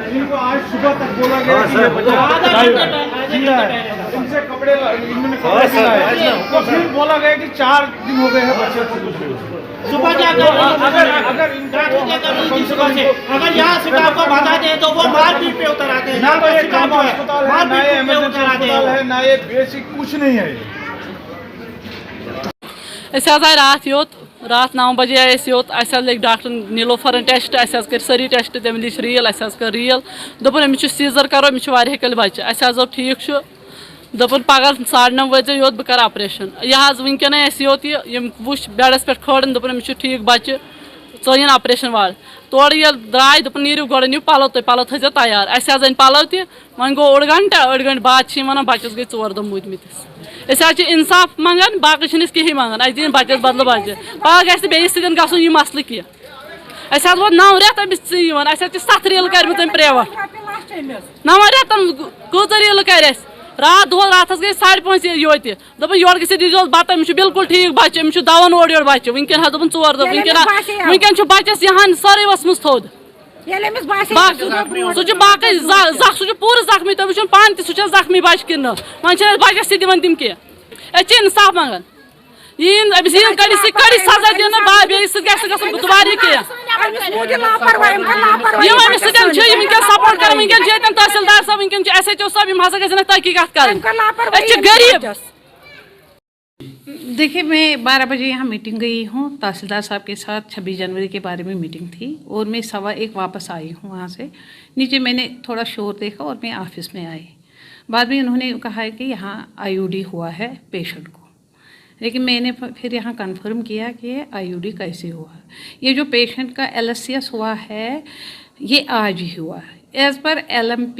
इनको आज सुबह तक बोला गया कि ये बच्चा इनसे कपड़े इन्होंने कपड़े सिलाए, तो फिर बोला गया कि 4 दिन हो गए हैं बच्चे सुबह क्या कर अगर यहाँ स्टाफ को बता दे तो वो मारपीट पे उतर आते हैं। ना तो ये काम अस्पताल है, ना ये इमरजेंसी अस्पताल है, ना ये बेसिक कुछ नहीं है। अस आए रात 9 बजे आए योत लगे डॉक्टर नीलोफरन टेस्ट कर सारी टेस्ट तम लिख रील कर रील दोपन अमिस सीजर करो अमिस कल बच्चे अस ठीक दोपन पगह 9:30 वजह योत बह कर ऑपरेशन यह वनकन योत यम वुच बेडस पे खड़न दोपन अमिस ठीक बच्चे चयन ऑपरेशन वाल तोड़ ये द्राय दोपन नीरू गोड़ नीव पलो पलो थो तैयार अन पलो तह वन गो ओड़ घंटे बाद वन बच्चस गई 4 दो मुदमिस इंसाफ मंगान बाकी कहीं मंगान अस दिन बच्चस बदल बच्चे पा गि बेस गुन यह मसल कह वो 9 रेत अमिस 7 रील कर प्राइवेट 9 रेतन कत रील कर रात गई 5:30 योत दोपन योर दीजिए बत अमिस बिल्कुल ठीक बच्चे अमिस दवन ओर योर बच्चे वनकन 4 दो वनकन बच्चस यहाँ सारे वसमस थोद सह बाकी सह पूर जख्मी तुम वो पान तह जख्मी बच्चे कि वन बच्चस दिवान तम कह इंसाफ मंगान अमिस कड़ी सजा दिन बेस दुबारा कह सपोर्ट कर तहसीलदार साहब वन SHO साहब हसा गए तहकीकात कर गरीब। देखिए मैं 12 बजे यहाँ मीटिंग गई हूँ तहसीलदार साहब के साथ 26 जनवरी के बारे में मीटिंग थी और मैं 1:15 वापस आई हूँ वहाँ से। नीचे मैंने थोड़ा शोर देखा और मैं ऑफिस में आई। बाद में उन्होंने कहा है कि यहाँ IUD हुआ है पेशेंट को, लेकिन मैंने फिर यहाँ कंफर्म किया कि ये IUD कैसे हुआ। ये जो पेशेंट का LSCS हुआ है ये आज ही हुआ है। एज़ पर LMP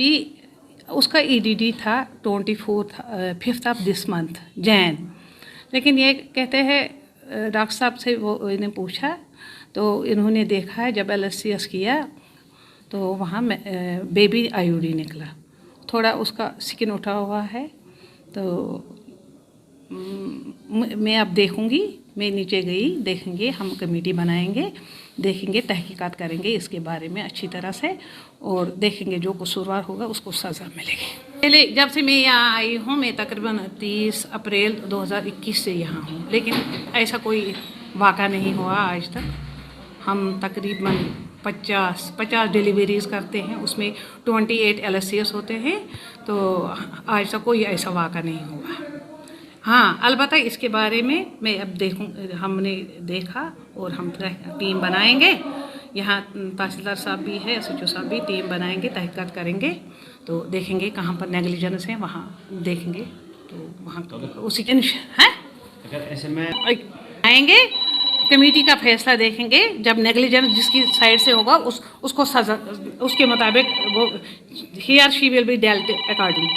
उसका EDD था 5th of this month Jain, लेकिन ये कहते हैं डॉक्टर साहब से वो इन्हें पूछा तो इन्होंने देखा है जब LSCS किया तो वहाँ बेबी IUD निकला, थोड़ा उसका स्किन उठा हुआ है। तो मैं अब देखूँगी, मैं नीचे गई, देखेंगे, हम कमेटी बनाएंगे, देखेंगे, तहकीकात करेंगे इसके बारे में अच्छी तरह से और देखेंगे जो कसूरवार होगा उसको सज़ा मिलेगी। पहले जब से मैं यहाँ आई हूँ मैं तकरीबन 30 अप्रैल 2021 से यहाँ हूँ, लेकिन ऐसा कोई वाक़ा नहीं हुआ आज तक। हम तकरीबन 50 डिलीवरीज़ करते हैं, उसमें 28 LSCS होते हैं, तो आज तक कोई ऐसा वाक़ा नहीं हुआ। हाँ, अलबत्ता इसके बारे में मैं अब हमने देखा और हम टीम बनाएंगे, यहाँ तहसीलदार साहब भी है, SHO साहब भी, टीम बनाएंगे, तहकीकात करेंगे, तो देखेंगे कहाँ पर नेग्लिजेंस है, वहाँ देखेंगे तो वहाँ उसी के हैं अगर ऐसे में आएंगे कमेटी का फैसला देखेंगे। जब नेग्लिजेंस जिसकी साइड से होगा उसको सजा उसके मुताबिक वो ही और she will be dealt according.